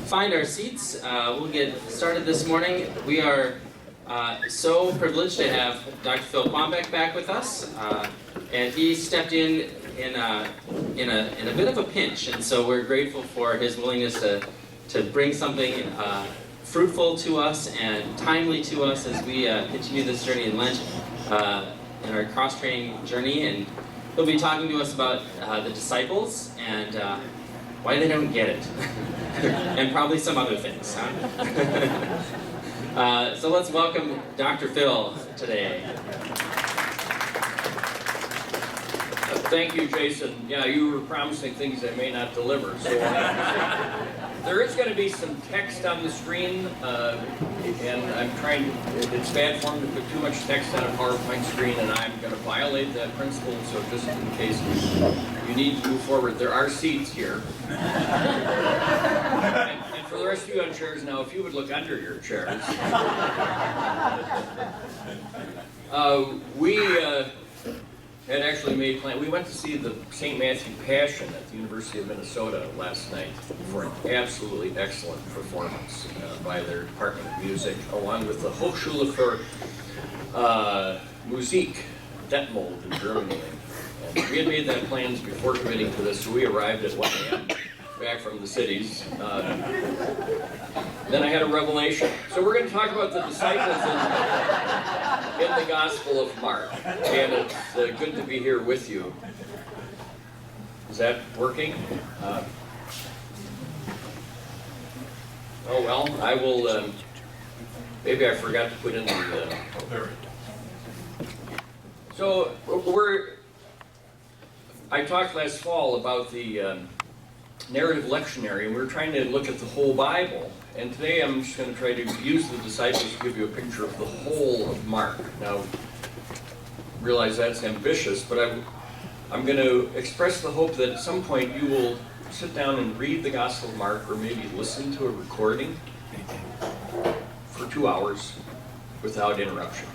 find our seats. We'll get started this morning. We are so privileged to have Dr. Phil Quambeck back with us, and he stepped in a bit of a pinch, and so we're grateful for his willingness to bring something fruitful to us and timely to us as we continue this journey in Lent, in our cross-training journey. And he'll be talking to us about the disciples and why they don't get it, and probably some other things. Huh? So let's welcome Dr. Phil today. Thank you, Jason. Yeah, you were promising things I may not deliver. So there is going to be some text on the screen, and I'm trying. It's bad form to put too much text on a PowerPoint screen, and I'm going to violate that principle. So just in case you need to move forward, there are seats here. And for the rest of you on chairs now, if you would look under your chairs. We had actually made plans. We went to see the St. Matthew Passion at the University of Minnesota last night for an absolutely excellent performance by their Department of Music, along with the Hochschule für Musik, Detmold in Germany. And we had made that plans before committing to this, so we arrived at 1 a.m. back from the cities. Then I had a revelation. So we're going to talk about the disciples in the Gospel of Mark. And it's good to be here with you. Is that working? Oh well, I will, maybe I forgot to put in the... So I talked last fall about the narrative lectionary, and we're trying to look at the whole Bible. And today I'm just going to try to use the disciples to give you a picture of the whole of Mark. Now, realize that's ambitious, but I'm going to express the hope that at some point you will sit down and read the Gospel of Mark, or maybe listen to a recording for 2 hours without interruption.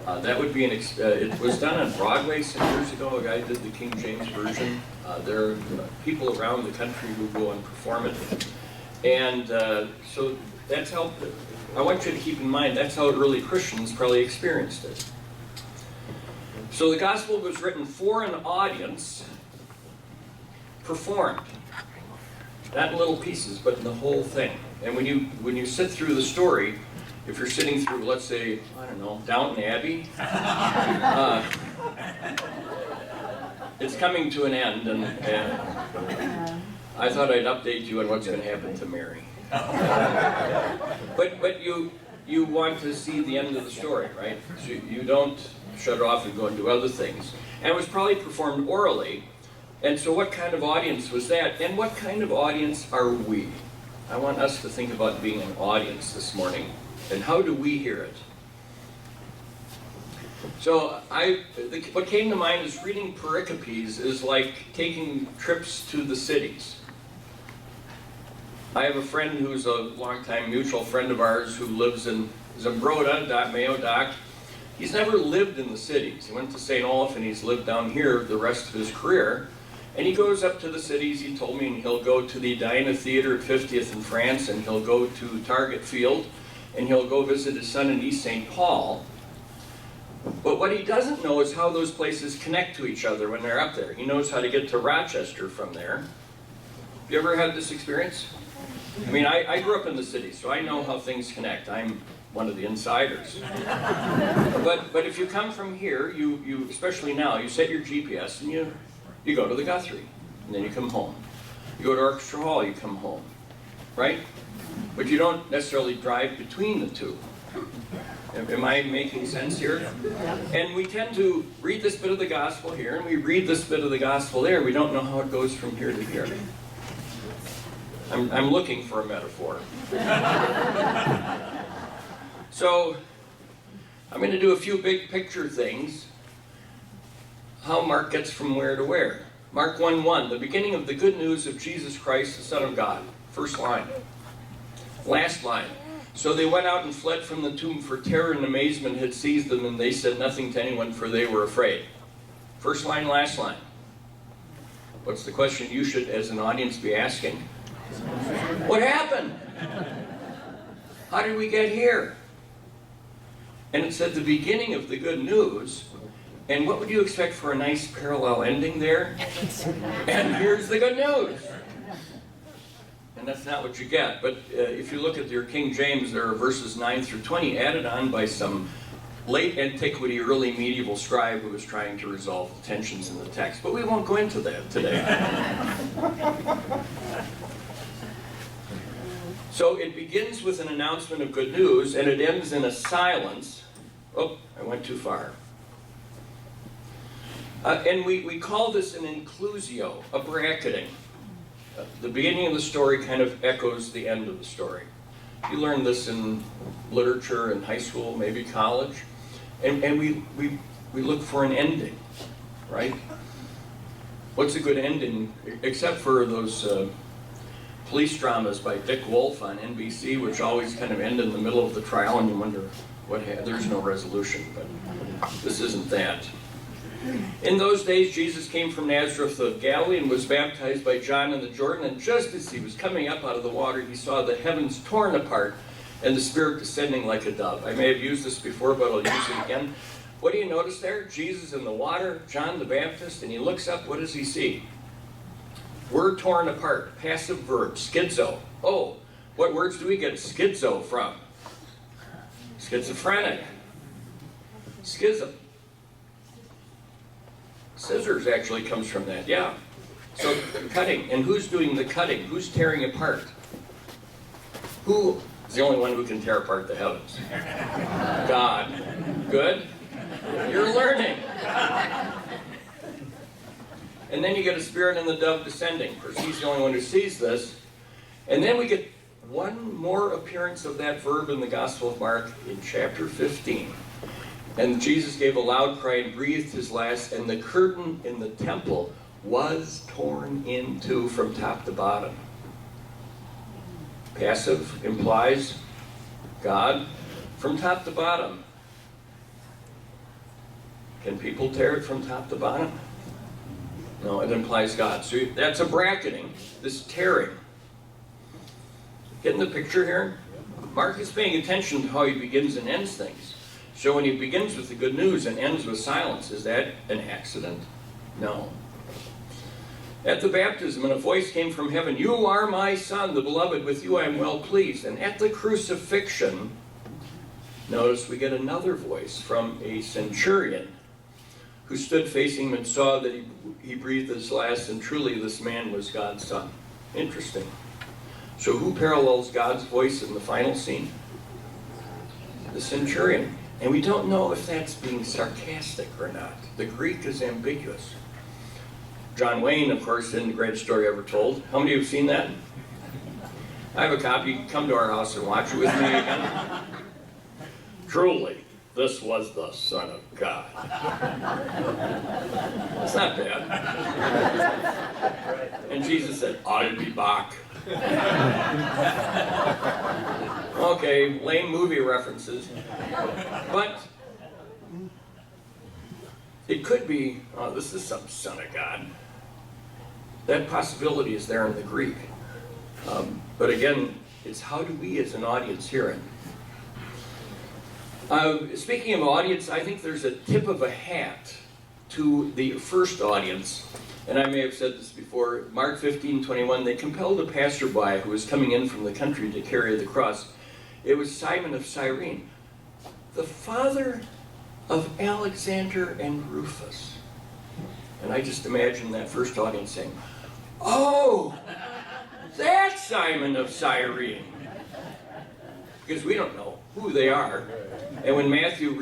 That would be it was done on Broadway some years ago. A guy did the King James Version. There are people around the country who go and perform it. And so that's how, I want you to keep in mind, that's how early Christians probably experienced it. So the gospel was written for an audience, performed. Not in little pieces, but in the whole thing. And when you sit through the story, if you're sitting through, let's say, I don't know, Downton Abbey, it's coming to an end, and I thought I'd update you on what's going to happen to Mary. But you want to see the end of the story, right? So you don't shut it off and go and do other things. And it was probably performed orally. And so what kind of audience was that? And what kind of audience are we? I want us to think about being an audience this morning. And how do we hear it? So what came to mind is reading pericopes is like taking trips to the cities. I have a friend who's a longtime mutual friend of ours who lives in Zambroda, Mayo Dock. He's never lived in the cities. He went to St. Olaf and he's lived down here the rest of his career. And he goes up to the cities, he told me, and he'll go to the Diana Theater at 50th in France, and he'll go to Target Field, and he'll go visit his son in East St. Paul. But what he doesn't know is how those places connect to each other when they're up there. He knows how to get to Rochester from there. Have you ever had this experience? I mean, I grew up in the city, so I know how things connect. I'm one of the insiders. But if you come from here, you especially now, you set your GPS and you go to the Guthrie, and then you come home. You go to Orchestra Hall, you come home, right? But you don't necessarily drive between the two. Am I making sense here? And we tend to read this bit of the gospel here, and we read this bit of the gospel there. We don't know how it goes from here to here. I'm looking for a metaphor. So I'm going to do a few big picture things. How Mark gets from where to where. Mark 1:1, the beginning of the good news of Jesus Christ, the Son of God. First line. Last line. So they went out and fled from the tomb, for terror and amazement had seized them, and they said nothing to anyone, for they were afraid. First line, last line. What's the question you should, as an audience, be asking? What happened? How did we get here? And it said the beginning of the good news. And what would you expect for a nice parallel ending there? And here's the good news. And that's not what you get. But if you look at your King James, there are verses 9 through 20 added on by some late antiquity, early medieval scribe who was trying to resolve the tensions in the text. But we won't go into that today. So it begins with an announcement of good news, and it ends in a silence. Oh, I went too far. And we call this an inclusio, a bracketing. The beginning of the story kind of echoes the end of the story. You learn this in literature in high school, maybe college. And we look for an ending, right? What's a good ending? Except for those police dramas by Dick Wolf on NBC, which always kind of end in the middle of the trial and you wonder what happened. There's no resolution, but this isn't that. In those days, Jesus came from Nazareth of Galilee and was baptized by John in the Jordan. And just as he was coming up out of the water, he saw the heavens torn apart and the Spirit descending like a dove. I may have used this before, but I'll use it again. What do you notice there? Jesus in the water, John the Baptist, and he looks up. What does he see? Word torn apart, passive verb, schizo. Oh, what words do we get schizo from? Schizophrenic. Schism. Scissors actually comes from that, yeah. So cutting, and who's doing the cutting? Who's tearing apart? Who is the only one who can tear apart the heavens? God. Good? You're learning. And then you get a Spirit and the dove descending. Of course, he's the only one who sees this. And then we get one more appearance of that verb in the Gospel of Mark in chapter 15. And Jesus gave a loud cry and breathed his last, and the curtain in the temple was torn in two from top to bottom. Passive implies God from top to bottom. Can people tear it from top to bottom? No, it implies God. So that's a bracketing, this tearing. Getting the picture here? Mark is paying attention to how he begins and ends things. So when he begins with the good news and ends with silence, is that an accident? No. At the baptism, and a voice came from heaven, "You are my Son, the beloved, with you I am well pleased." And at the crucifixion, notice we get another voice from a centurion who stood facing him and saw that he breathed his last, and truly this man was God's Son. Interesting. So who parallels God's voice in the final scene? The centurion. And we don't know if that's being sarcastic or not. The Greek is ambiguous. John Wayne, of course, in The Greatest Story Ever Told. How many of you have seen that? I have a copy. Come to our house and watch it with me again. Truly, this was the Son of God. That's not bad. And Jesus said, "I'll be back." Okay, lame movie references. But it could be, oh, this is some Son of God. That possibility is there in the Greek. But again, it's how do we as an audience hear it? Speaking of audience, I think there's a tip of a hat to the first audience. And I may have said this before, Mark 15:21, they compelled a passerby who was coming in from the country to carry the cross. It was Simon of Cyrene, the father of Alexander and Rufus. And I just imagine that first audience saying, "Oh, that's Simon of Cyrene." Because we don't know who they are. And when Matthew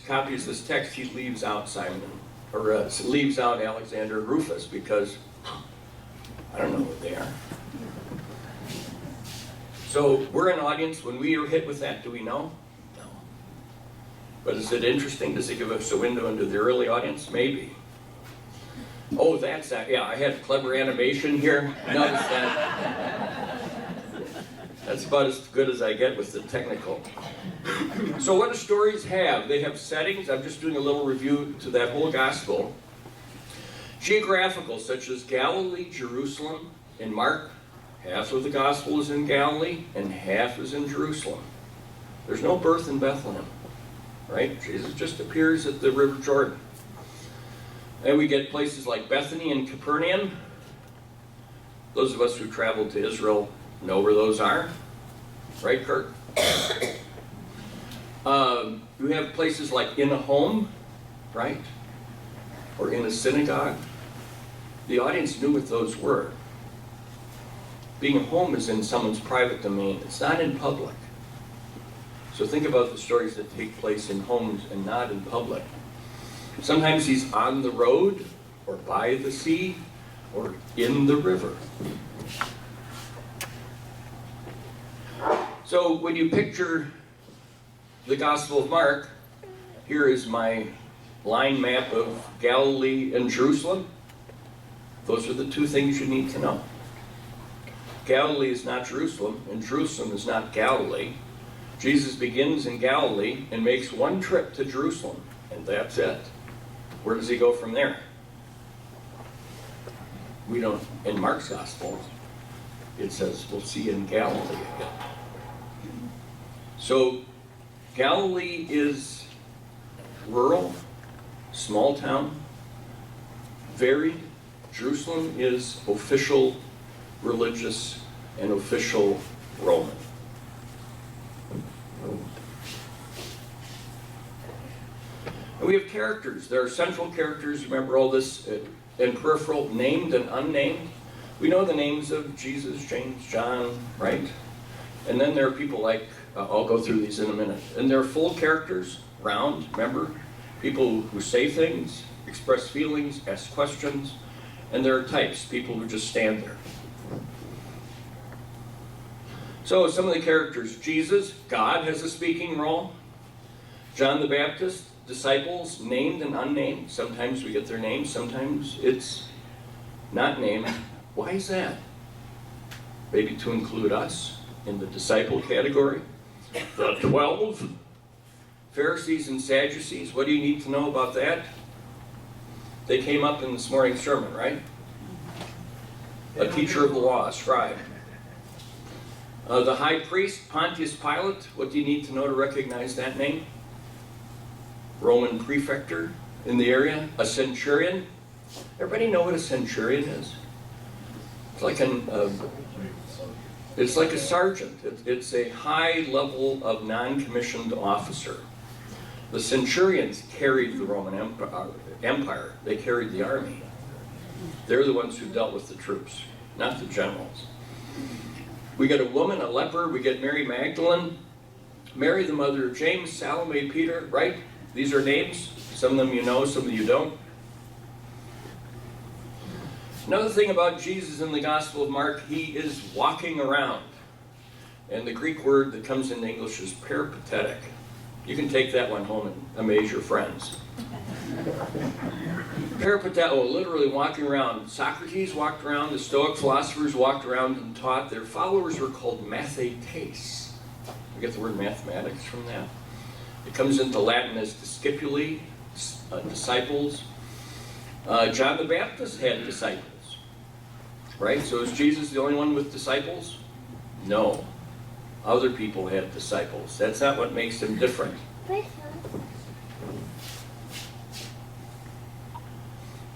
copies this text, he leaves out Simon, or leaves out Alexander and Rufus, because I don't know what they are. So we're an audience. When we are hit with that, do we know? No. But is it interesting? Does it give us a window into the early audience? Maybe. Oh, that's that. Yeah, I had clever animation here. Notice that. That's about as good as I get with the technical. So what do stories have? They have settings. I'm just doing a little review to that whole gospel. Geographical, such as Galilee, Jerusalem, in Mark, Half of the gospel is in Galilee, and half is in Jerusalem. There's no birth in Bethlehem, right? Jesus just appears at the River Jordan. And we get places like Bethany and Capernaum. Those of us who traveled to Israel know where those are. Right, Kurt? You have places like in a home, right? Or in a synagogue. The audience knew what those were. Being a home is in someone's private domain. It's not in public. So think about the stories that take place in homes and not in public. Sometimes he's on the road, or by the sea, or in the river. So when you picture the Gospel of Mark, here is my line map of Galilee and Jerusalem. Those are the two things you need to know. Galilee is not Jerusalem, and Jerusalem is not Galilee. Jesus begins in Galilee and makes one trip to Jerusalem, and that's it. Where does he go from there? We don't, in Mark's Gospel, it says we'll see you in Galilee again. So Galilee is rural, small town, varied. Jerusalem is official religious and official Roman. And we have characters. There are central characters, remember all this, and peripheral, named and unnamed. We know the names of Jesus, James, John, right? And then there are people like, I'll go through these in a minute. And they're full characters, round, remember? People who say things, express feelings, ask questions. And there are types, people who just stand there. So some of the characters, Jesus, God has a speaking role. John the Baptist, disciples, named and unnamed. Sometimes we get their names, sometimes it's not named. Why is that? Maybe to include us in the disciple category. The 12, Pharisees and Sadducees, what do you need to know about that? They came up in this morning's sermon, right? A teacher of the law, a scribe. The high priest, Pontius Pilate, what do you need to know to recognize that name? Roman prefecture in the area. A centurion. Everybody know what a centurion is? It's like a sergeant. It's a high level of non-commissioned officer. The centurions carried the Roman Empire. They carried the army. They're the ones who dealt with the troops, not the generals. We get a woman, a leper. We get Mary Magdalene, Mary the mother of James, Salome, Peter, right? These are names. Some of them you know, some of you don't. Another thing about Jesus in the Gospel of Mark, he is walking around. And the Greek word that comes into English is peripatetic. You can take that one home and amaze your friends. Peripateo, literally walking around. Socrates walked around, the Stoic philosophers walked around and taught. Their followers were called mathetes. We get the word mathematics from that. It comes into Latin as discipuli, disciples. John the Baptist had disciples, right? So is Jesus the only one with disciples? No. Other people had disciples. That's not what makes him different.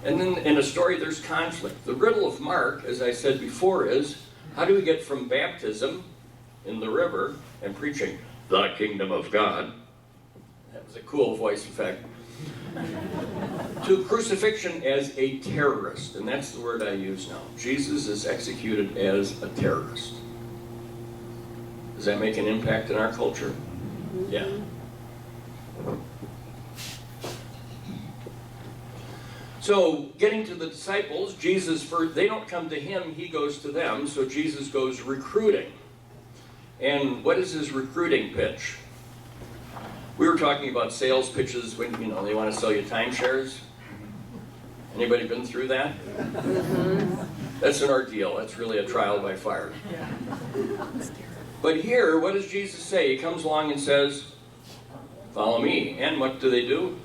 And then in a story, there's conflict. The riddle of Mark, as I said before, is how do we get from baptism in the river and preaching the kingdom of God, that was a cool voice effect, to crucifixion as a terrorist, and that's the word I use now. Jesus is executed as a terrorist. Does that make an impact in our culture? Yeah. So, getting to the disciples, Jesus first, they don't come to him, he goes to them, so Jesus goes recruiting. And what is his recruiting pitch? We were talking about sales pitches when, they want to sell you timeshares. Anybody been through that? That's an ordeal. That's really a trial by fire. But here, what does Jesus say? He comes along and says, follow me. And what do?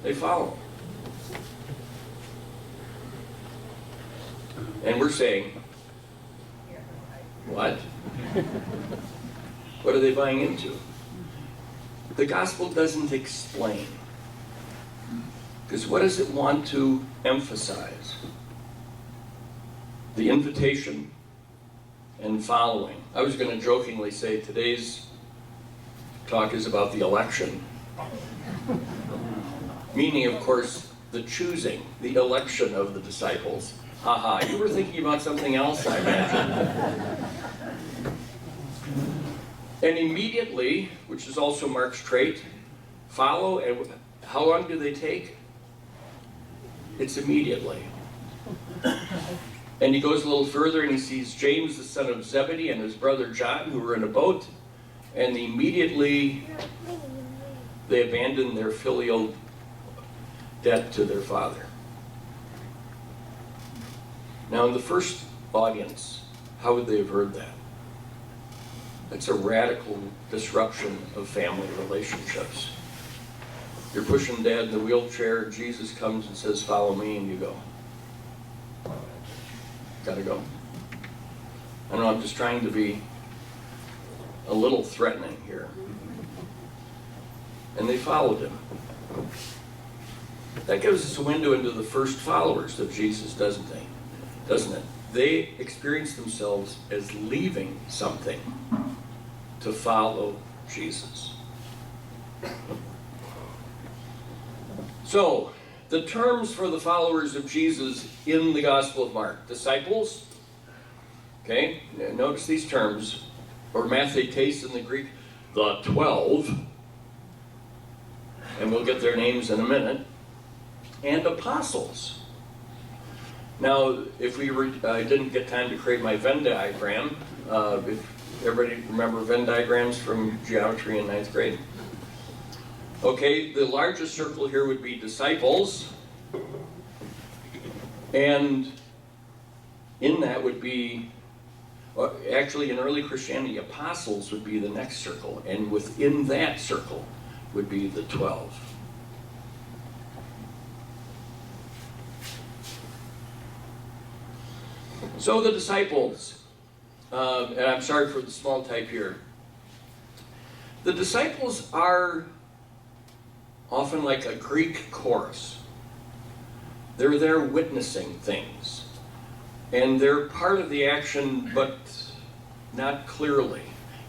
They follow. And we're saying, What? What are they buying into? The gospel doesn't explain. Because what does it want to emphasize? The invitation and following. I was going to jokingly say today's talk is about the election. Meaning, of course, the choosing, the election of the disciples. Haha, you were thinking about something else, I imagine. And immediately, which is also Mark's trait, follow, and how long do they take? It's immediately. And he goes a little further and he sees James, the son of Zebedee, and his brother John, who were in a boat, and immediately they abandon their filial debt to their father. Now, in the first audience, how would they have heard that? That's a radical disruption of family relationships. You're pushing dad in the wheelchair, Jesus comes and says, follow me, and you go. Gotta go. I know I'm just trying to be a little threatening here. And they followed him. That gives us a window into the first followers of Jesus, doesn't it? They experience themselves as leaving something to follow Jesus. So, the terms for the followers of Jesus in the Gospel of Mark. Disciples, okay, notice these terms, or mathetes in the Greek, the 12, and we'll get their names in a minute, and apostles. Now, if I didn't get time to create my Venn diagram, if everybody remember Venn diagrams from geometry in 9th grade? Okay, the largest circle here would be disciples, and in that would be, actually in early Christianity, apostles would be the next circle, and within that circle would be the 12. So the disciples, and I'm sorry for the small type here, the disciples are often like a Greek chorus. They're there witnessing things. And they're part of the action, but not clearly.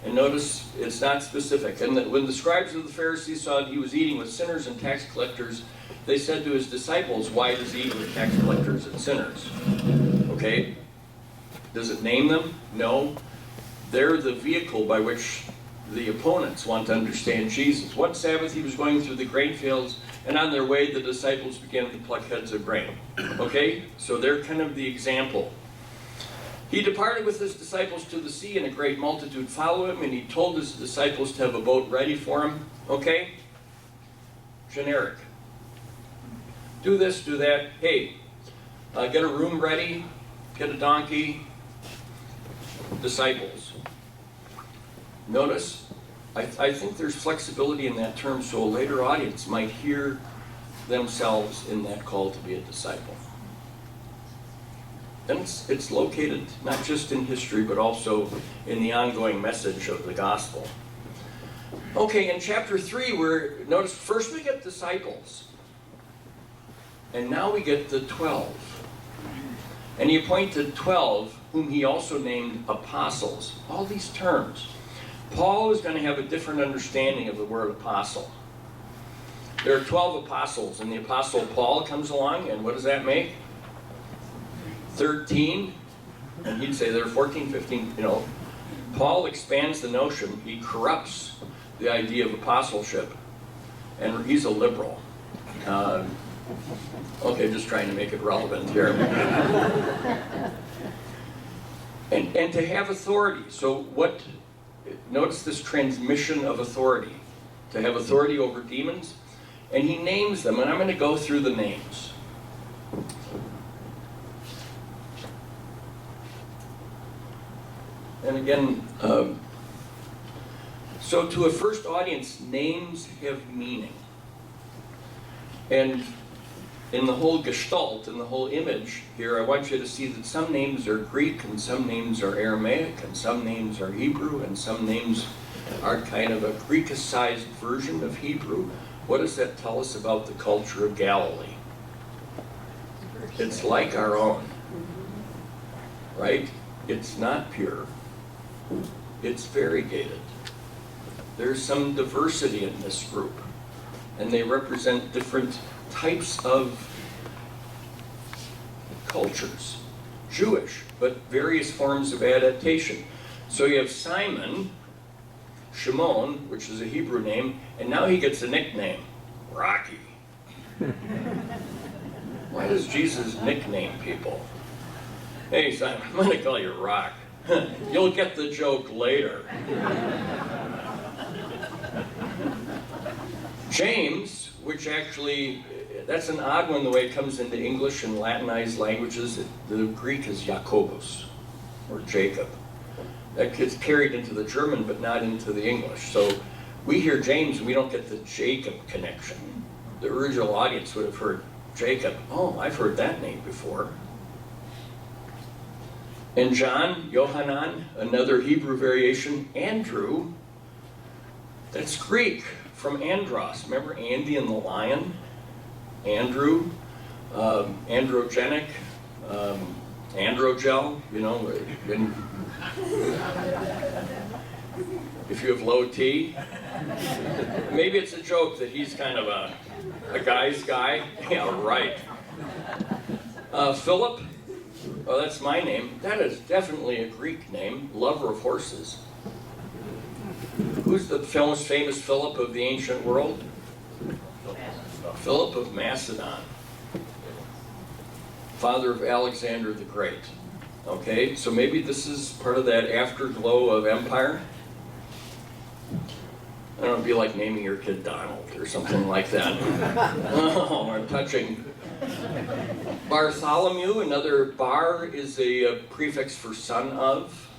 And notice it's not specific. And when the scribes of the Pharisees saw that he was eating with sinners and tax collectors, they said to his disciples, why does he eat with tax collectors and sinners? Okay? Does it name them? No. They're the vehicle by which the opponents want to understand Jesus. One Sabbath he was going through the grain fields, and on their way the disciples began to pluck heads of grain. Okay? So they're kind of the example. He departed with his disciples to the sea, and a great multitude followed him, and he told his disciples to have a boat ready for him. Okay? Generic. Do this, do that. Hey, get a room ready, get a donkey. Disciples. Notice, I think there's flexibility in that term, so a later audience might hear themselves in that call to be a disciple. And it's located not just in history, but also in the ongoing message of the gospel. Okay, in chapter 3, notice first we get disciples, and now we get the 12. And he appointed 12, whom he also named apostles. All these terms. Paul is going to have a different understanding of the word apostle. There are 12 apostles, and the apostle Paul comes along, and what does that make? 13, and he'd say there are 14, 15, Paul expands the notion, he corrupts the idea of apostleship, and he's a liberal. Okay, just trying to make it relevant here. And to have authority, so notice this transmission of authority, to have authority over demons, and he names them, and I'm going to go through the names. And again, so to a first audience, names have meaning. And in the whole gestalt, in the whole image here, I want you to see that some names are Greek, and some names are Aramaic, and some names are Hebrew, and some names are kind of a Greekicized version of Hebrew. What does that tell us about the culture of Galilee? It's like our own, right? It's not pure. It's variegated. There's some diversity in this group, and they represent different types of cultures. Jewish, but various forms of adaptation. So you have Simon, Shimon, which is a Hebrew name, and now he gets a nickname, Rocky. Why does Jesus nickname people? Hey Simon, I'm going to call you Rock. You'll get the joke later. James, which actually, that's an odd one the way it comes into English and Latinized languages. The Greek is Jacobus, or Jacob. That gets carried into the German, but not into the English. So we hear James, and we don't get the Jacob connection. The original audience would have heard Jacob. Oh, I've heard that name before. And John, Yohanan, another Hebrew variation. Andrew, that's Greek, from Andros. Remember Andy and the lion? Andrew, androgenic, androgel, you know, and if you have low T. Maybe it's a joke that he's kind of a guy's guy. Yeah, right. Philip, oh, that's my name. That is definitely a Greek name, lover of horses. Who's the most famous Philip of the ancient world? Philip of Macedon, father of Alexander the Great. Okay, so maybe this is part of that afterglow of empire. I don't know, it'd be like naming your kid Donald or something like that. Oh, I'm touching. Bartholomew, another bar is a prefix for son of.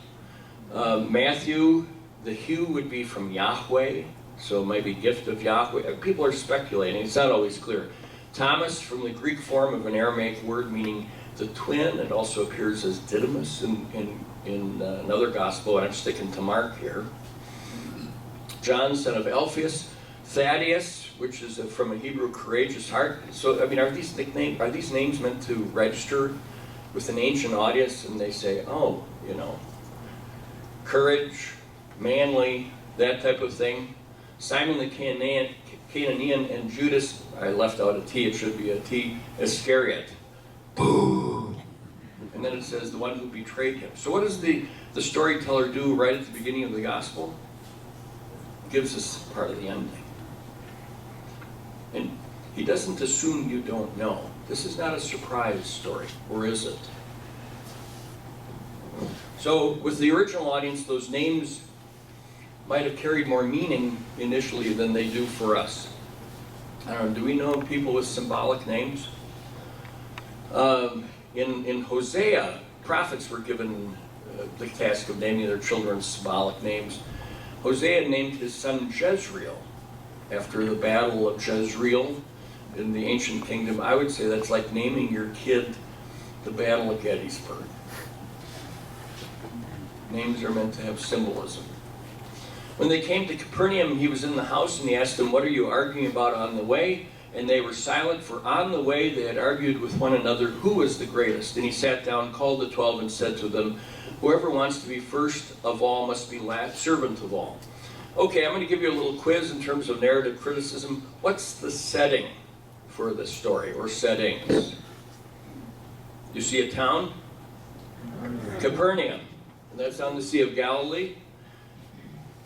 Matthew, the hue would be from Yahweh, so maybe gift of Yahweh. People are speculating, it's not always clear. Thomas, from the Greek form of an Aramaic word meaning the twin. It also appears as Didymus in another gospel. I'm sticking to Mark here. John, son of Alphaeus. Thaddeus, which is from a Hebrew courageous heart. So, I mean, are these names meant to register with an ancient audience, and they say, oh, you know, courage, manly, that type of thing. Simon the Canaanian and Judas, I left out a T, it should be a T, Iscariot. Boo! And then it says the one who betrayed him. So what does the storyteller do right at the beginning of the gospel? Gives us part of the ending. And he doesn't assume you don't know. This is not a surprise story, or is it? So with the original audience, those names might have carried more meaning initially than they do for us. I don't know, do we know people with symbolic names? In Hosea, prophets were given the task of naming their children symbolic names. Hosea named his son Jezreel after the battle of Jezreel in the ancient kingdom. I would say that's like naming your kid the Battle of Gettysburg. Names are meant to have symbolism. When they came to Capernaum, he was in the house, and he asked them, what are you arguing about on the way? And they were silent, for on the way they had argued with one another, who was the greatest? And he sat down, called the 12, and said to them, whoever wants to be first of all must be last, servant of all. Okay, I'm going to give you a little quiz in terms of narrative criticism. What's the setting for this story, or settings? You see a town? Capernaum. And that's on the Sea of Galilee.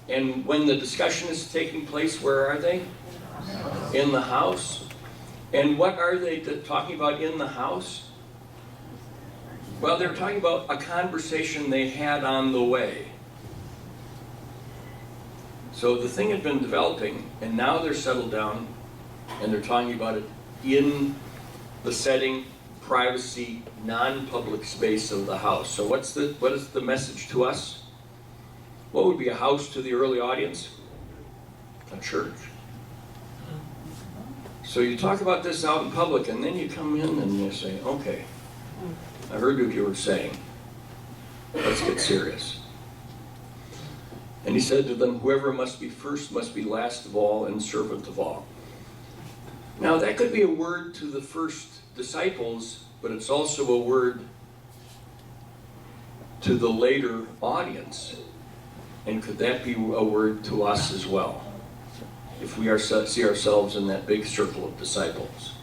And when the discussion is taking place, where are they? In the house. And what are they talking about in the house? Well, they're talking about a conversation they had on the way. So the thing had been developing, and now they're settled down, and they're talking about it in the setting, privacy, non-public space of the house. So what is the message to us? What would be a house to the early audience? A church. So you talk about this out in public, and then you come in and you say, okay, I heard what you were saying. Let's get serious. And he said to them, whoever must be first must be last of all and servant of all. Now that could be a word to the first disciples, but it's also a word to the later audience. And could that be a word to us as well? If we see ourselves in that big circle of disciples.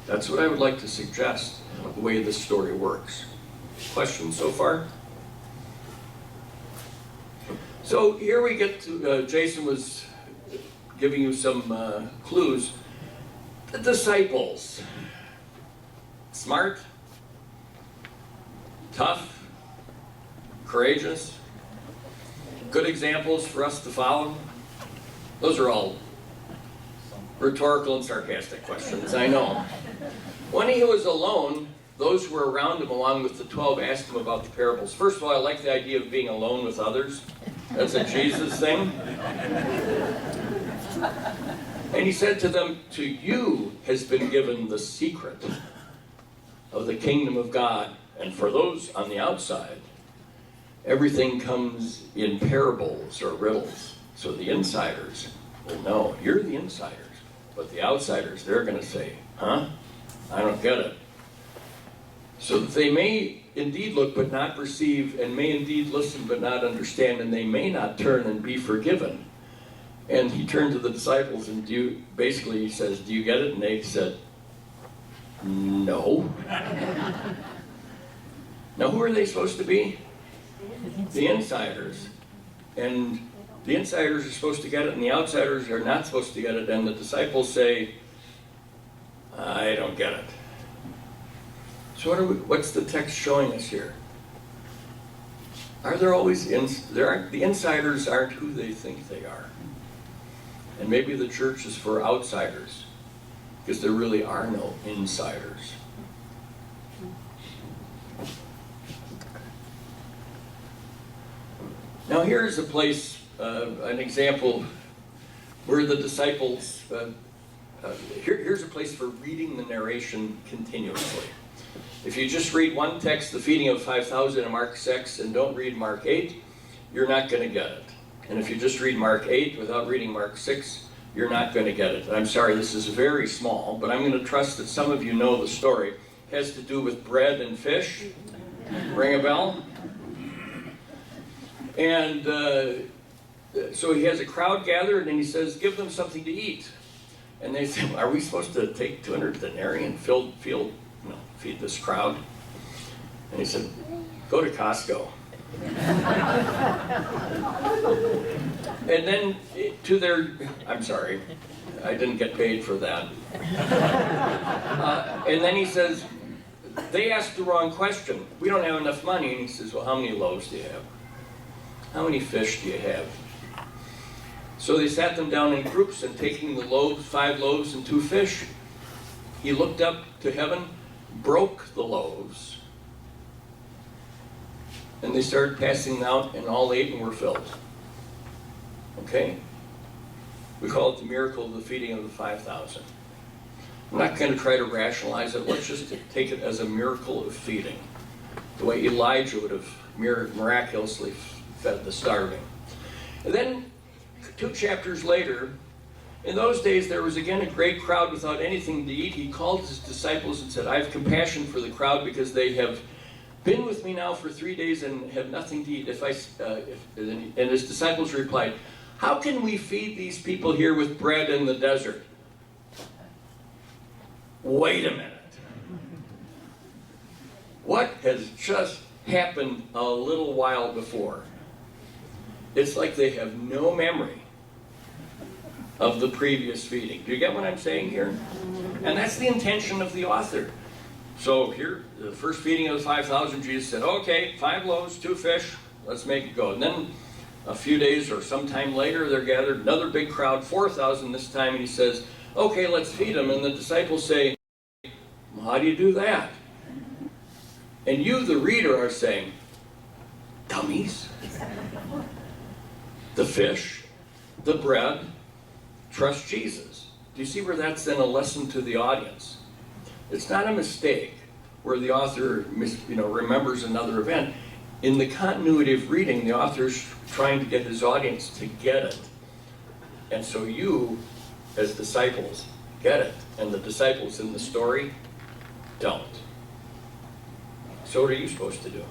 That's what I would like to suggest, the way this story works. Questions so far? So here we get to, Jason was giving you some clues. The disciples. Smart, tough, courageous, good examples for us to follow. Those are all rhetorical and sarcastic questions, I know. When he was alone, those who were around him along with the 12 asked him about the parables. First of all, I like the idea of being alone with others. That's a Jesus thing. And he said to them, to you has been given the secret of the kingdom of God. And for those on the outside, everything comes in parables or riddles. So the insiders will know, you're the insiders. But the outsiders, they're going to say, huh? I don't get it. So that they may indeed look but not perceive, and may indeed listen but not understand, and they may not turn and be forgiven. And he turned to the disciples and basically he says, do you get it? And they said, no. Now who are they supposed to be? The insiders. And the insiders are supposed to get it and the outsiders are not supposed to get it. And the disciples say, I don't get it. So what's the text showing us here? Are there always, the insiders aren't who they think they are. And maybe the church is for outsiders, because there really are no insiders. Now here's a place, an example where the disciples, here's a place for reading the narration continuously. If you just read one text, the feeding of 5,000 in Mark 6, and don't read Mark 8, you're not going to get it. And if you just read Mark 8 without reading Mark 6, you're not going to get it. I'm sorry, this is very small, but I'm going to trust that some of you know the story. It has to do with bread and fish. Ring a bell? And so he has a crowd gathered and he says, give them something to eat. And they say, are we supposed to take 200 denarii and feed this crowd? And he said, go to Costco. And then to their, I'm sorry, I didn't get paid for that. And then he says, they asked the wrong question. We don't have enough money. And he says, well, how many loaves do you have? How many fish do you have? So they sat them down in groups, and taking the loaves, 5 loaves and 2 fish, he looked up to heaven, broke the loaves, and they started passing them out, and all ate and were filled. Okay? We call it the miracle of the feeding of the 5,000. I'm not going to try to rationalize it. Let's just take it as a miracle of feeding. The way Elijah would have miraculously fed the starving. And then, 2 chapters later, in those days there was again a great crowd without anything to eat. He called his disciples and said, I have compassion for the crowd because they have been with me now for 3 days and have nothing to eat. And his disciples replied, how can we feed these people here with bread in the desert? Wait a minute. What has just happened a little while before? It's like they have no memory of the previous feeding. Do you get what I'm saying here? And that's the intention of the author. So here, the first feeding of the 5,000, Jesus said, okay, 5 loaves, 2 fish, let's make it go. And then a few days or sometime later, they're gathered, another big crowd, 4,000 this time, and he says, okay, let's feed them. And the disciples say, well, how do you do that? And you, the reader, are saying, dummies. The fish, the bread, trust Jesus. Do you see where that's then a lesson to the audience? It's not a mistake where the author remembers another event. In the continuity of reading, the author's trying to get his audience to get it. And so you, as disciples, get it. And the disciples in the story don't. So what are you supposed to do?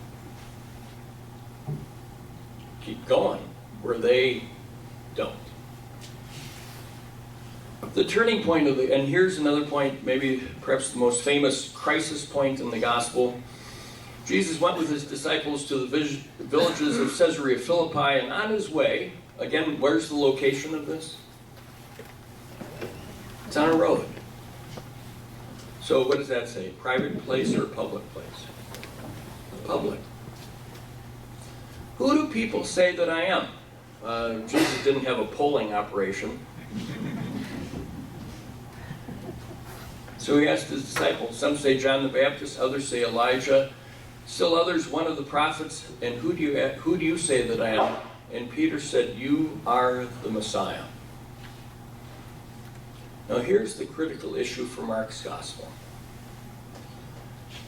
Keep going where they don't. The turning point and here's another point, maybe perhaps the most famous crisis point in the gospel. Jesus went with his disciples to the villages of Caesarea Philippi, and on his way, again, where's the location of this? It's on a road. So what does that say? Private place or public place? Public. Who do people say that I am? Jesus didn't have a polling operation. So he asked his disciples, some say John the Baptist, others say Elijah, still others one of the prophets, and who do you say that I am? And Peter said, you are the Messiah. Now here's the critical issue for Mark's gospel.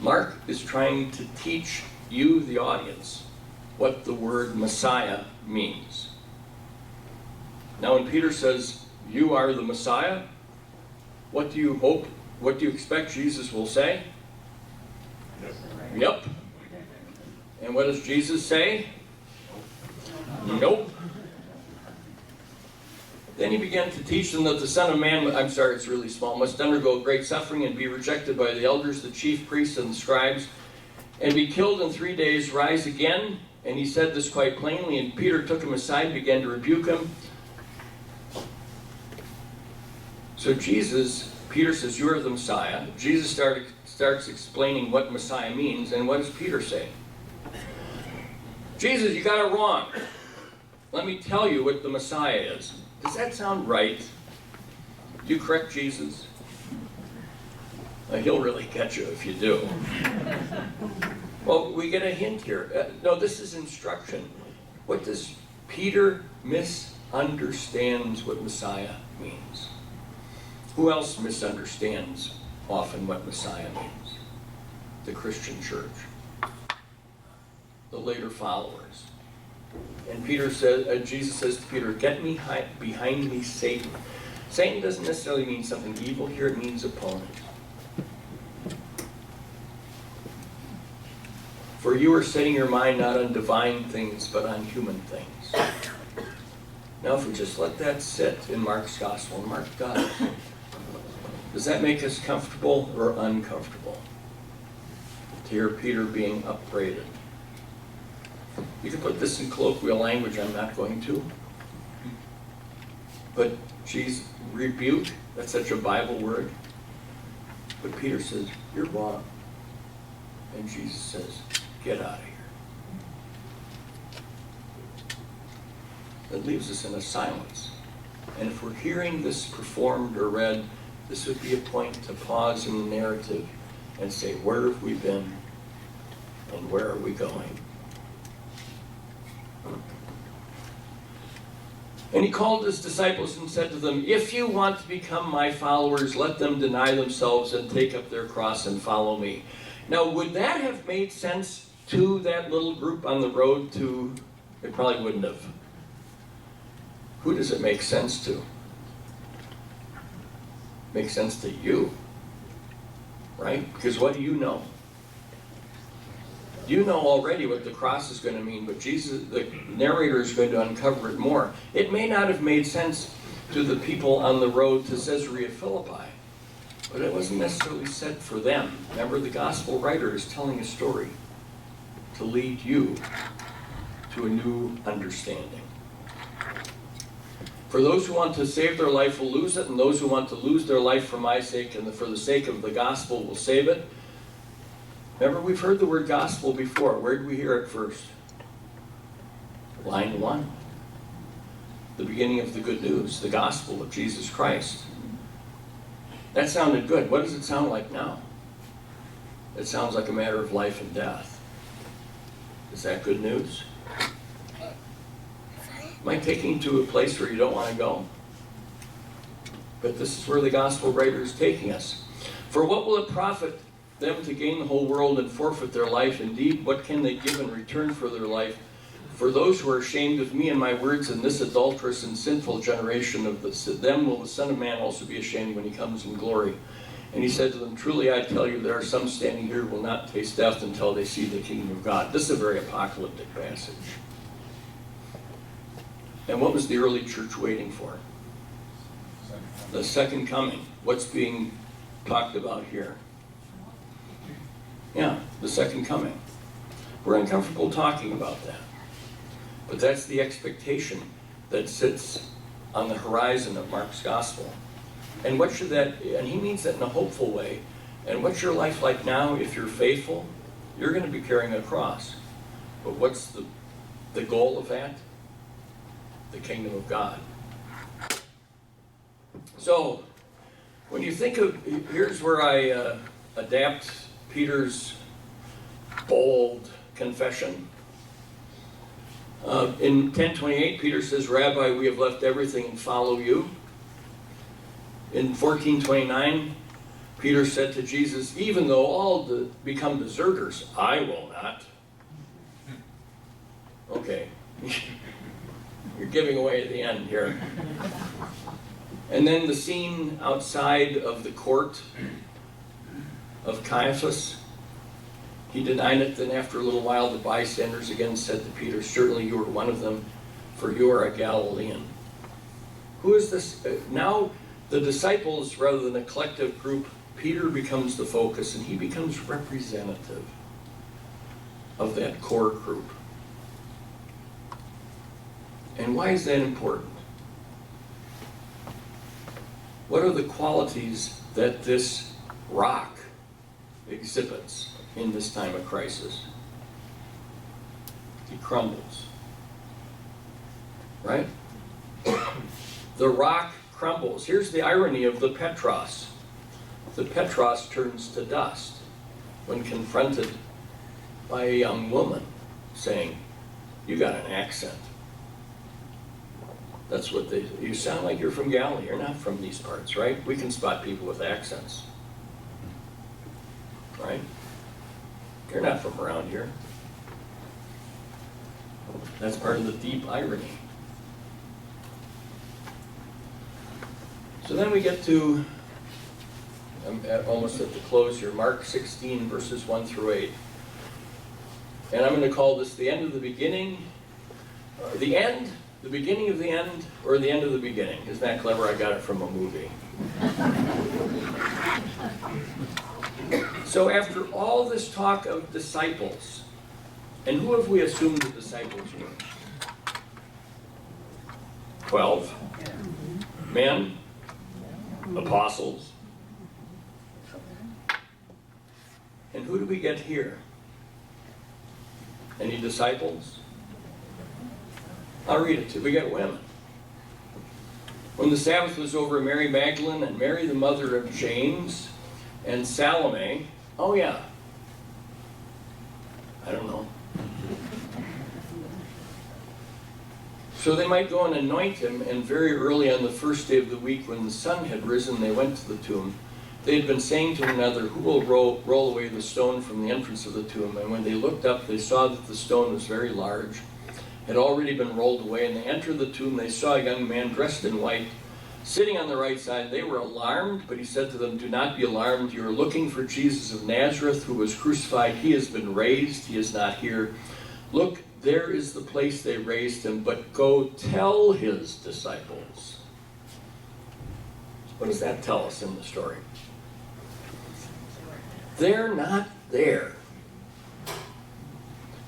Mark is trying to teach you, the audience, what the word Messiah means. Now when Peter says, you are the Messiah, what do you expect Jesus will say? Yep. And what does Jesus say? Nope. Then he began to teach them that the Son of Man, it's really small, must undergo great suffering and be rejected by the elders, the chief priests, and the scribes, and be killed in 3 days, rise again. And he said this quite plainly, and Peter took him aside and began to rebuke him. So Peter says, you are the Messiah. Jesus starts explaining what Messiah means, and what does Peter say? Jesus, you got it wrong. Let me tell you what the Messiah is. Does that sound right? Do you correct Jesus? He'll really get you if you do. Well, we get a hint here. No, this is instruction. What does Peter misunderstands what Messiah means? Who else misunderstands often what Messiah means? The Christian church. The later followers. And Jesus says to Peter, get me behind me, Satan. Satan doesn't necessarily mean something evil here, it means opponent. For you are setting your mind not on divine things, but on human things. Now if we just let that sit in Mark's gospel, Mark does that make us comfortable or uncomfortable? To hear Peter being upbraided. You can put this in colloquial language, I'm not going to. But Jesus, rebuke, that's such a Bible word. But Peter says, you're wrong. And Jesus says, get out of here. That leaves us in a silence. And if we're hearing this performed or read, this would be a point to pause in the narrative and say, where have we been and where are we going? And he called his disciples and said to them, if you want to become my followers, let them deny themselves and take up their cross and follow me. Now, would that have made sense to that little group on the road to? It probably wouldn't have. Who does it make sense to? Makes sense to you, right? Because what do you know? You know already what the cross is going to mean, but Jesus, the narrator, is going to uncover it more. It may not have made sense to the people on the road to Caesarea Philippi, but it wasn't necessarily said for them. Remember, the gospel writer is telling a story to lead you to a new understanding. For those who want to save their life will lose it, and those who want to lose their life for my sake and for the sake of the gospel will save it. Remember, we've heard the word gospel before. Where did we hear it first? Line 1. The beginning of the good news, the gospel of Jesus Christ. That sounded good. What does it sound like now? It sounds like a matter of life and death. Is that good news? Am I taking you to a place where you don't want to go? But this is where the gospel writer is taking us. For what will it profit them to gain the whole world and forfeit their life? Indeed, what can they give in return for their life? For those who are ashamed of me and my words in this adulterous and sinful generation, of them will the Son of Man also be ashamed when he comes in glory. And he said to them, truly I tell you, there are some standing here who will not taste death until they see the kingdom of God. This is a very apocalyptic passage. And what was the early church waiting for? The second coming. What's being talked about here? Yeah, the second coming. We're uncomfortable talking about that. But that's the expectation that sits on the horizon of Mark's gospel. And what should that, and he means that in a hopeful way. And what's your life like now? If you're faithful, you're going to be carrying a cross. But what's the goal of that? The kingdom of God. So, when you think of, here's where I adapt Peter's bold confession. In 10:28, Peter says, Rabbi, we have left everything and follow you. In 14:29, Peter said to Jesus, even though all become deserters, I will not. Okay. You're giving away at the end here. And then the scene outside of the court of Caiaphas, he denied it. Then after a little while, the bystanders again said to Peter, certainly you are one of them, for you are a Galilean. Who is this? Now the disciples, rather than a collective group, Peter becomes the focus, and he becomes representative of that core group. And why is that important? What are the qualities that this rock exhibits in this time of crisis? He crumbles. Right? The rock crumbles. Here's the irony of the Petros. The Petros turns to dust when confronted by a young woman saying, you got an accent. That's what you sound like you're from Galilee. You're not from these parts, right? We can spot people with accents. Right? You're not from around here. That's part of the deep irony. So then we get to, I'm almost at the close here, Mark 16, verses 1 through 8. And I'm going to call this the end of the beginning, or the end, the beginning of the end, or the end of the beginning. Isn't that clever? I got it from a movie. So after all this talk of disciples, and who have we assumed the disciples were? 12 men, apostles. And who do we get here? Any disciples? I'll read it to you. We got women. When the Sabbath was over, Mary Magdalene and Mary the mother of James and Salome, oh yeah, I don't know. So they might go and anoint him, and very early on the first day of the week when the sun had risen, they went to the tomb. They had been saying to one another, who will roll away the stone from the entrance of the tomb? And when they looked up, they saw that the stone was very large, had already been rolled away, and they entered the tomb. They saw a young man dressed in white, sitting on the right side. They were alarmed, but he said to them, do not be alarmed. You are looking for Jesus of Nazareth, who was crucified. He has been raised. He is not here. Look, there is the place they raised him, but go tell his disciples. What does that tell us in the story? They're not there.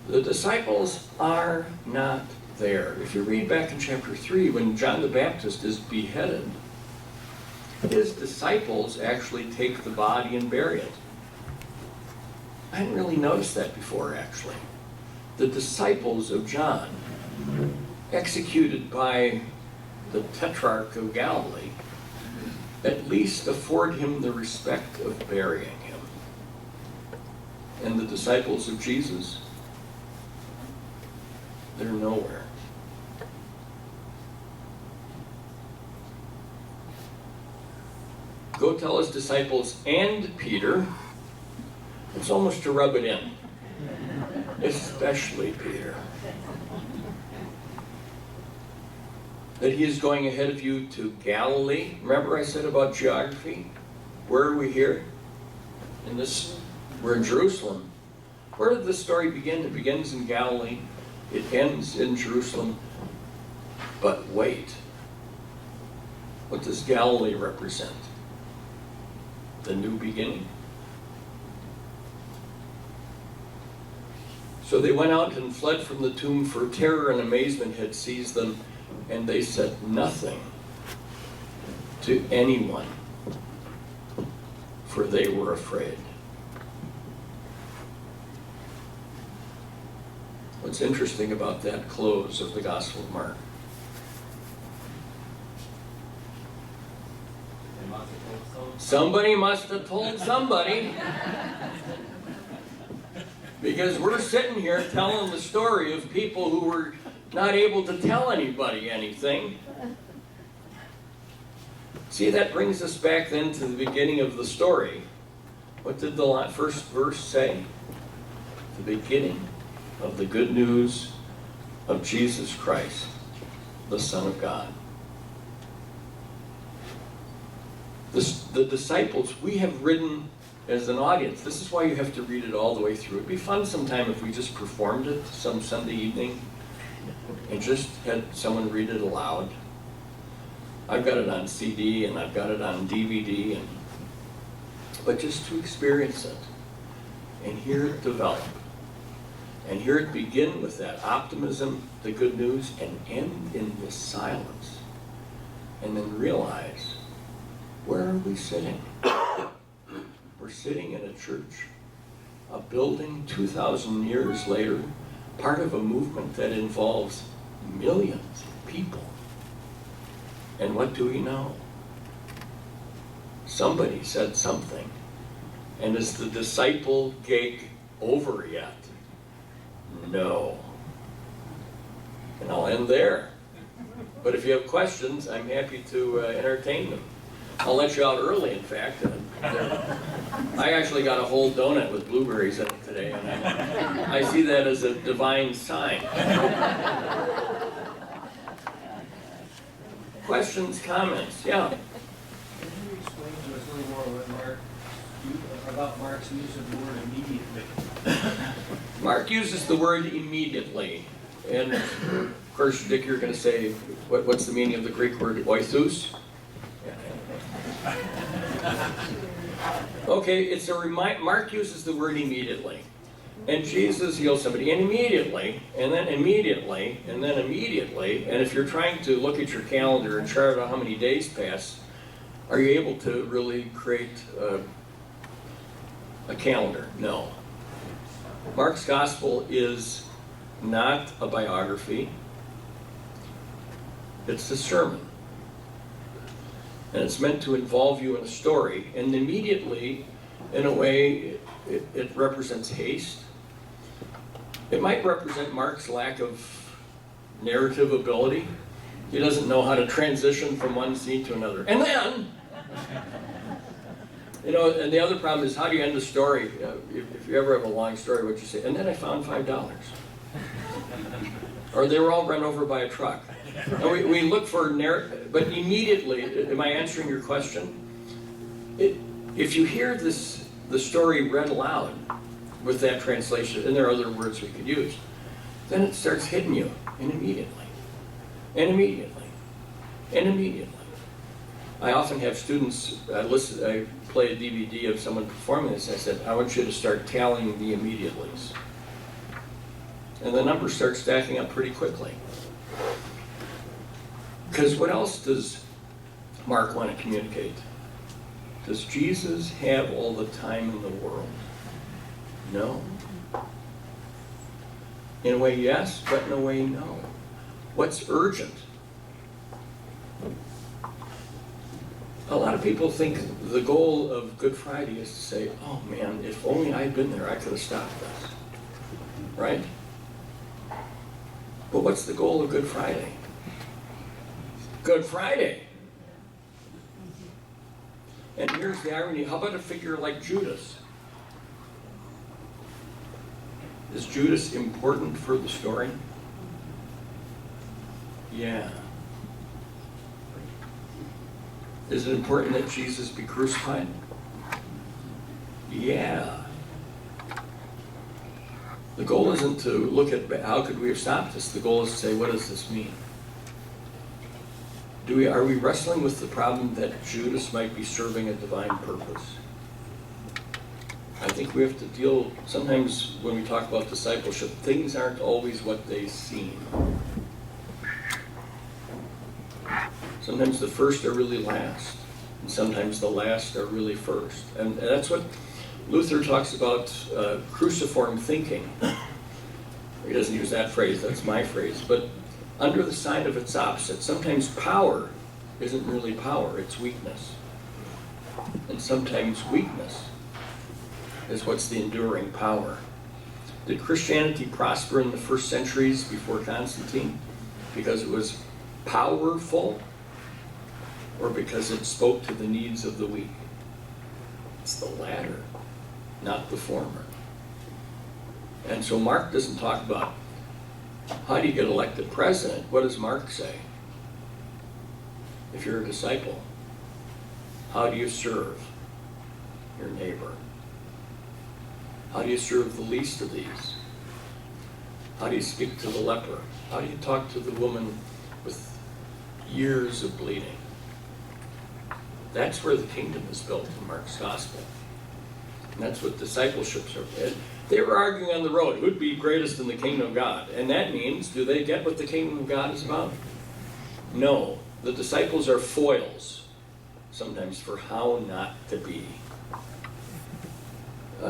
The disciples are not there. If you read back in chapter 3, when John the Baptist is beheaded, his disciples actually take the body and bury it. I hadn't really noticed that before, actually. The disciples of John, executed by the Tetrarch of Galilee, at least afford him the respect of burying him. And the disciples of Jesus, they're nowhere. go tell his disciples and Peter, it's almost to rub it in, especially Peter, that he is going ahead of you to Galilee. Remember I said about geography? Where are we here? We're in Jerusalem. Where did this story begin? It begins in Galilee. It ends in Jerusalem. But wait. What does Galilee represent? The new beginning. So they went out and fled from the tomb, for terror and amazement had seized them, and they said nothing to anyone, for they were afraid. What's interesting about that close of the Gospel of Mark? Somebody must have told somebody. Because we're sitting here telling the story of people who were not able to tell anybody anything. See, that brings us back then to the beginning of the story. What did the first verse say? The beginning of the good news of Jesus Christ, the Son of God. The disciples, we have written as an audience. This is why you have to read it all the way through. It'd be fun sometime if we just performed it some Sunday evening and just had someone read it aloud. I've got it on CD and I've got it on DVD, but just to experience it and hear it develop and hear it begin with that optimism, the good news, and end in this silence, and then realize, where are we sitting? We're sitting in a church, a building 2,000 years later, part of a movement that involves millions of people. And what do we know? Somebody said something. And is the disciple gig over yet? No. And I'll end there. But if you have questions, I'm happy to entertain them. I'll let you out early, in fact. I actually got a whole donut with blueberries in it today, and I see that as a divine sign. Questions, comments? Yeah. Can you explain to us a little more about Mark's use of the word immediately? Mark uses the word immediately. And of course, Dick, you're going to say, what's the meaning of the Greek word oithous? Okay, it's a Mark uses the word immediately. And Jesus heals somebody, and immediately, and then immediately, and then immediately. And if you're trying to look at your calendar and chart out how many days pass, are you able to really create a calendar? No. Mark's gospel is not a biography. It's a sermon. And it's meant to involve you in a story. And immediately, in a way, it represents haste. It might represent Mark's lack of narrative ability. He doesn't know how to transition from one scene to another. And then, and the other problem is, how do you end a story? If you ever have a long story, what you say, and then I found $5. Or they were all run over by a truck. And we look for narrative, but immediately, am I answering your question? If you hear the story read aloud with that translation, and there are other words we could use, then it starts hitting you, and immediately, and immediately, and immediately. I often have students, I play a DVD of someone performing this, I said, I want you to start tallying the immediatelys. And the numbers start stacking up pretty quickly. Because what else does Mark want to communicate? Does Jesus have all the time in the world? No. In a way, yes, but in a way, no. What's urgent? A lot of people think the goal of Good Friday is to say, oh man, if only I'd been there, I could have stopped this. Right? But what's the goal of Good Friday? Good Friday. And here's the irony. How about a figure like Judas? Is Judas important for the story? Yeah. Is it important that Jesus be crucified? Yeah. The goal isn't to look at how could we have stopped this. The goal is to say, what does this mean? Are we wrestling with the problem that Judas might be serving a divine purpose? I think we have to deal, sometimes when we talk about discipleship, things aren't always what they seem. Sometimes the first are really last, and sometimes the last are really first. And that's what Luther talks about cruciform thinking. He doesn't use that phrase, that's my phrase. But under the sign of its opposite, sometimes power isn't really power, it's weakness. And sometimes weakness is what's the enduring power. Did Christianity prosper in the first centuries before Constantine because it was powerful, or because it spoke to the needs of the weak? It's the latter, not the former. And so Mark doesn't talk about how do you get elected president. What does Mark say? If you're a disciple, how do you serve your neighbor? How do you serve the least of these? How do you speak to the leper? How do you talk to the woman with years of bleeding? That's where the kingdom is built in Mark's gospel. And that's what discipleships are. They were arguing on the road, who'd be greatest in the kingdom of God? And that means, do they get what the kingdom of God is about? No. The disciples are foils, sometimes for how not to be.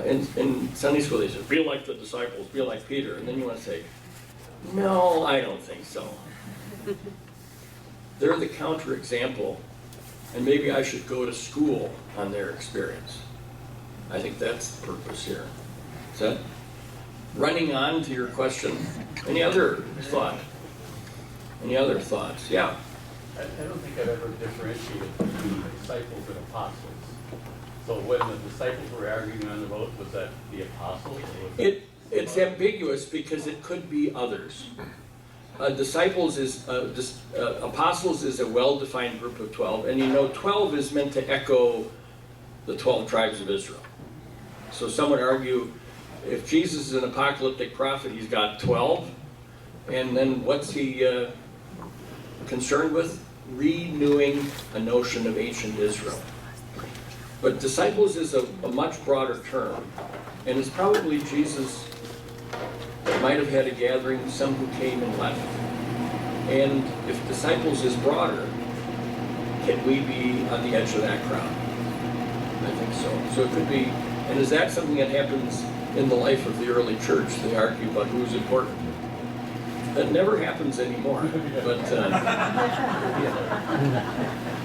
In Sunday school, they say, be like the disciples, be like Peter. And then you want to say, no, I don't think so. They're the counterexample, and maybe I should go to school on their experience. I think that's the purpose here. Is that running on to your question? Any other thought? Any other thoughts? Yeah. I don't think I've ever differentiated between disciples and apostles. So when the disciples were arguing on the road, was that the apostles? Or was It's ambiguous because it could be others. Apostles is a well-defined group of 12, and you know 12 is meant to echo the 12 tribes of Israel. So some would argue if Jesus is an apocalyptic prophet, he's got 12, and then what's he concerned with? Renewing a notion of ancient Israel. But disciples is a much broader term, and it's probably Jesus that might have had a gathering, some who came and left. And if disciples is broader, can we be on the edge of that crowd? I think so. So it could be, and is that something that happens in the life of the early church? They argue about who's important. That never happens anymore. But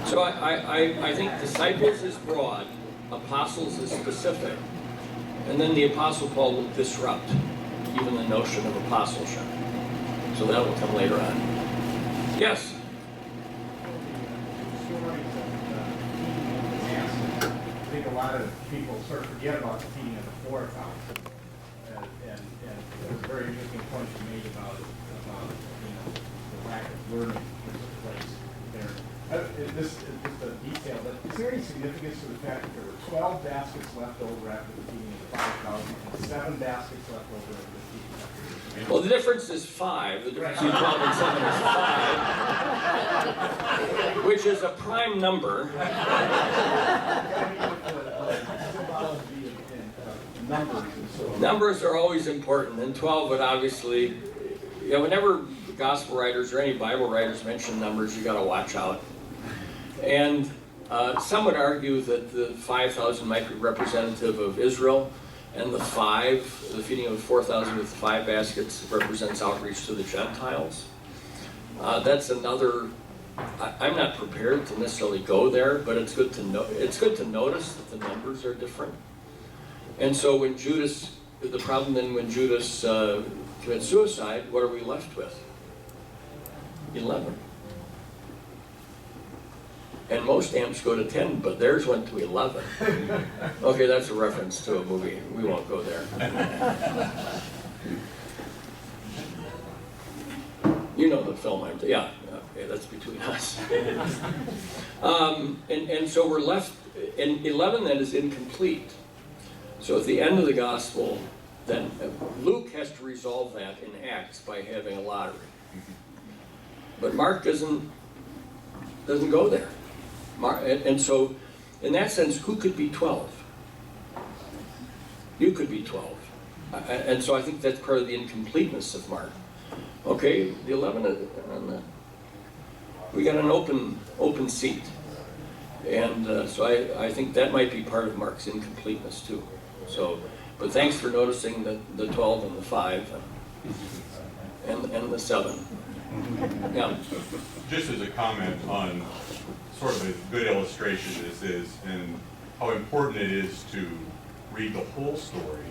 so I think disciples is broad, apostles is specific, and then the Apostle Paul will disrupt even the notion of apostleship. So that will come later on. Yes? I think a lot of people sort of forget about the feeding of the 4,000. And it was a very interesting point you made about the lack of learning that took place there. This is just a detail, but is there any significance to the fact that there were 12 baskets left over after the feeding of the 5,000 and 7 baskets left over after the feeding of the 5,000? Well, the difference is 5. The difference between 12 and 7 is 5, which is a prime number. Numbers are always important, and 12 would obviously, whenever the gospel writers or any Bible writers mention numbers, you got to watch out. And some would argue that the 5,000 might be representative of Israel, and the feeding of 4,000 with 5 baskets represents outreach to the Gentiles. That's another. I'm not prepared to necessarily go there, but it's good to know. It's good to notice that the numbers are different. And so when Judas, the problem then when Judas commits suicide, what are we left with? 11. And most stamps go to 10, but theirs went to 11. Okay, that's a reference to a movie. We won't go there. You know the film I'm, yeah, okay, that's between us. And so we're left, and 11 then is incomplete. So at the end of the gospel, then Luke has to resolve that in Acts by having a lottery. But Mark doesn't go there. And so, in that sense, who could be 12? You could be 12. And so I think that's part of the incompleteness of Mark. Okay, the 11, we got an open seat. And so I think that might be part of Mark's incompleteness too. So, but thanks for noticing the 12 and the 5 and the 7. Yeah. Just as a comment on sort of a good illustration this is, and how important it is to read the whole story.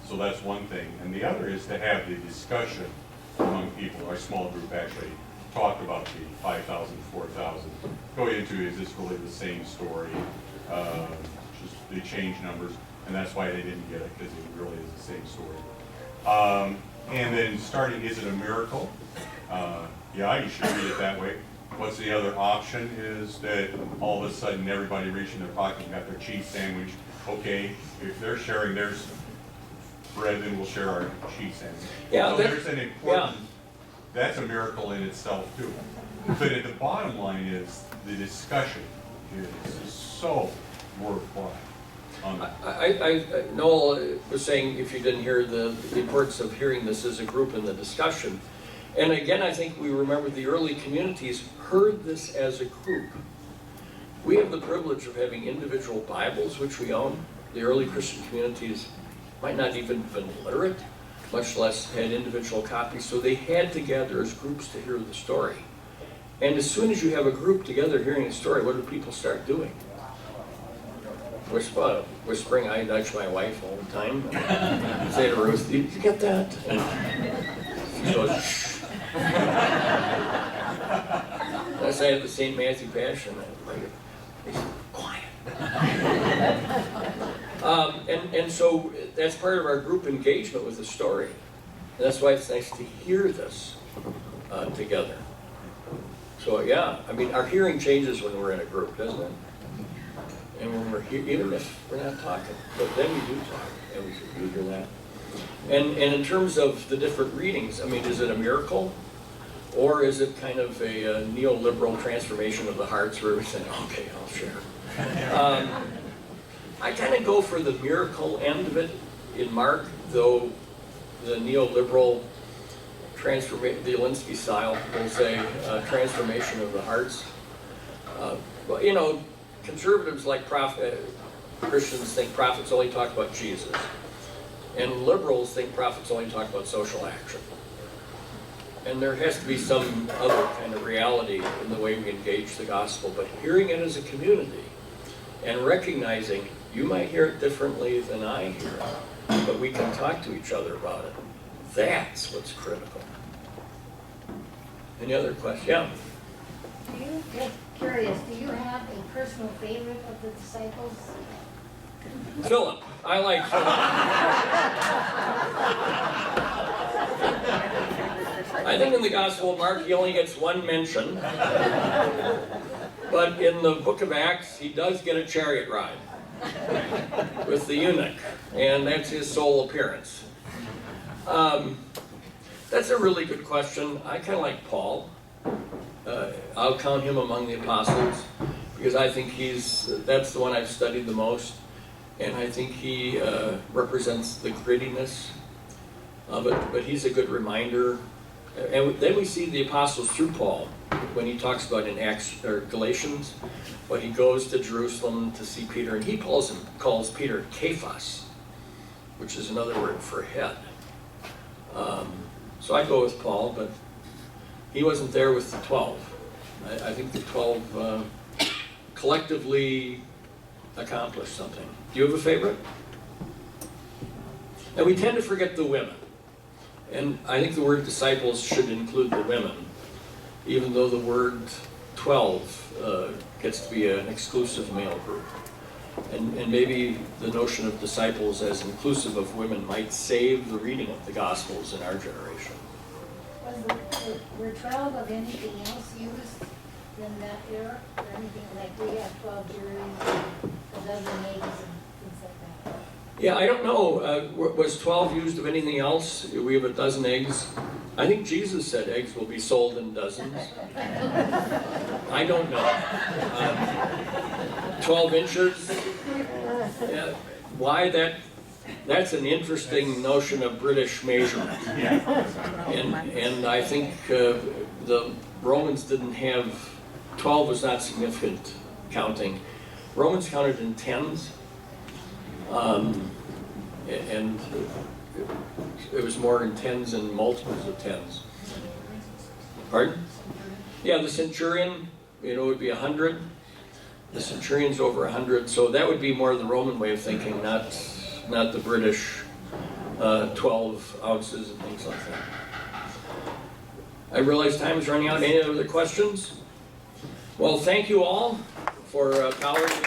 So that's one thing. And the other is to have the discussion among people. Our small group actually talked about the 5,000, 4,000. Go into, is this really the same story? Just they change numbers, and that's why they didn't get it, because it really is the same story. And then starting, is it a miracle? Yeah, you should read it that way. What's the other option is that all of a sudden everybody reaching their pocket and got their cheese sandwich. Okay, if they're sharing theirs bread, then we'll share our cheese sandwich. Yeah, so there's an important, that's a miracle in itself too. But at the bottom line is the discussion is so worthwhile. Noel was saying, if you didn't hear, the importance of hearing this as a group in the discussion. And again, I think we remember the early communities heard this as a group. We have the privilege of having individual Bibles, which we own. The early Christian communities might not even have been literate, much less had individual copies, so they had to gather as groups to hear the story. And as soon as you have a group together hearing a story, what do people start doing? Whispering. I nudge my wife all the time. Say to Ruth, did you get that? And she goes, shh. I say at the St. Matthew Passion, quiet. And so that's part of our group engagement with the story. And that's why it's nice to hear this together. So yeah, I mean, our hearing changes when we're in a group, doesn't it? And when we're here, even if we're not talking, but then we do talk, and we hear that. And in terms of the different readings, I mean, is it a miracle? Or is it kind of a neoliberal transformation of the hearts where we say, okay, I'll share. I kind of go for the miracle end of it in Mark, though the neoliberal transformation, the Alinsky style, will say transformation of the hearts. Well, you know, conservatives like Christians think prophets only talk about Jesus. And liberals think prophets only talk about social action. And there has to be some other kind of reality in the way we engage the gospel, but hearing it as a community and recognizing you might hear it differently than I hear it, but we can talk to each other about it. That's what's critical. Any other questions? Yeah? Just curious, do you have a personal favorite of the disciples? Philip. I like Philip. I think in the Gospel of Mark he only gets one mention. But in the book of Acts, he does get a chariot ride with the eunuch. And that's his sole appearance. That's a really good question. I kind of like Paul. I'll count him among the apostles because I think that's the one I've studied the most. And I think he represents the grittiness of it, but he's a good reminder. And then we see the apostles through Paul when he talks about in Acts or Galatians, when he goes to Jerusalem to see Peter, and he calls Peter Cephas, which is another word for head. So I go with Paul, but he wasn't there with the 12. I think the 12 collectively accomplished something. Do you have a favorite? And we tend to forget the women. And I think the word disciples should include the women, even though the word 12 gets to be an exclusive male group. And maybe the notion of disciples as inclusive of women might save the reading of the Gospels in our generation. Were 12 of anything else used in that era? Or anything like we have 12 juries, a dozen eggs and things like that? Yeah, I don't know. Was 12 used of anything else? We have a dozen eggs. I think Jesus said eggs will be sold in dozens. I don't know. 12 inches. Yeah, why that? That's an interesting notion of British measurement. And I think the Romans didn't have, 12 was not significant counting. Romans counted in tens. And it was more in tens and multiples of tens. Pardon? Yeah, the centurion, would be 100. The centurion's over 100, so that would be more the Roman way of thinking, not the British 12 ounces and things like that. I realize time is running out. Any other questions? Well, thank you all for tolerating